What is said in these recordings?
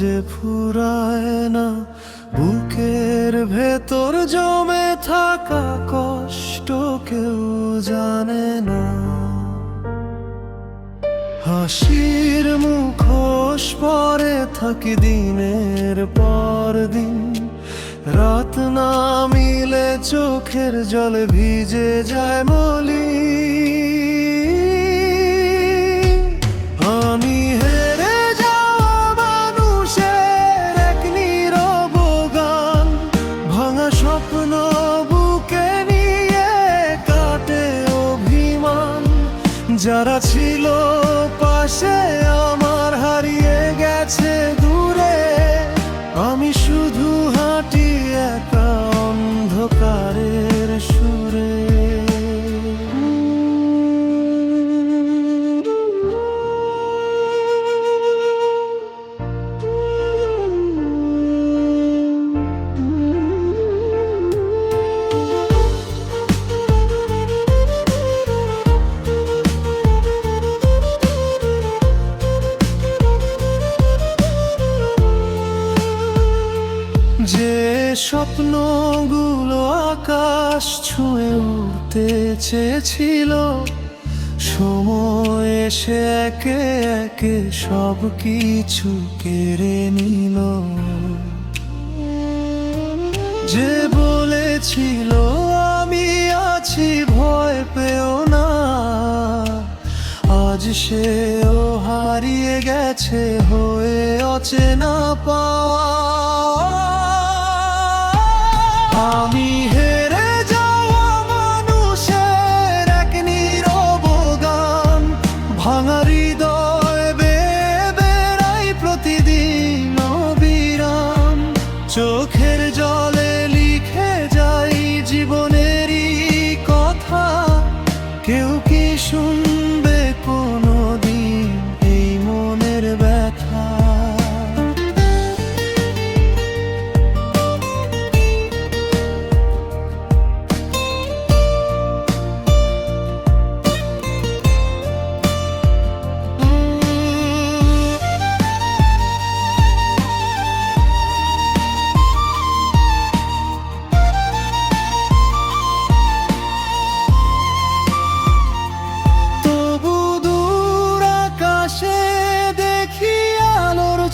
যে ফুরায় না, বুকের ভেতর জমে থাকা কষ্ট কেউ জানে না। হাসির মুখোশ পরে থাকি দিনের পর দিন, রাত না মিলে চোখের জলে ভিজে যায় মলিন। আমি হেরে যাওয়া মানুষের এক নীরব গান, ভাঙা স্বপ্ন বুকে নিয়ে কাটে অভিমান। যারা ছিল পাশে আমার হারিয়ে গেছে দূরে, আমি শুধু হাঁটি একা অন্ধকারের সুরে। যে স্বপ্নগুলো আকাশ ছুঁয়ে উঠতে চেয়েছিল, সময় এসে একে একে সব কিছু কেড়ে নিল। যে বলেছিল আমি আছি ভয় পেও না, আজ সেও হারিয়ে গেছে হয়ে অচেনা পাওয়া। আমি হেরে যাওয়া মানুষের এক নীরব গান, ভাঙা হৃদয় বেয়ে বেড়াই প্রতিদিন অবিরাম। চোখের জলে লিখে যাই জীবনেরই কথা, কেউ কি শুনবে কোনোদিন এই মনের ব্যথা?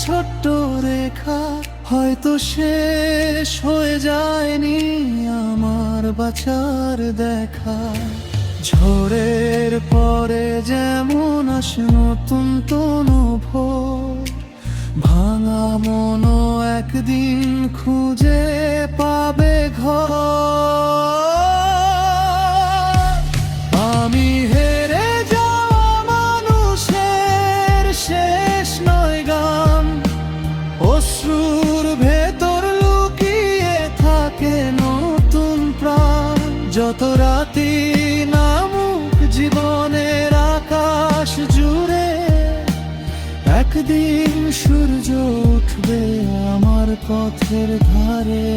ছোট্ট রেখা হয়তো শেষ হয়ে যায়নি আমার বাঁচার দেখা। ঝড়ের পরে যেমন আসে নতুন তনু ভোর, ভাঙা মনও একদিন খুঁজে পাবে ঘর। আমি হেরে যাওয়া মানুষের শেষ নয় গান, অশ্রুর ভেতর লুকিয়ে থাকে নতুন প্রাণ। যত রাতি নামুক জীবনের আকাশ জুড়ে, একদিন সূর্য উঠবে আমার পথের ধারে।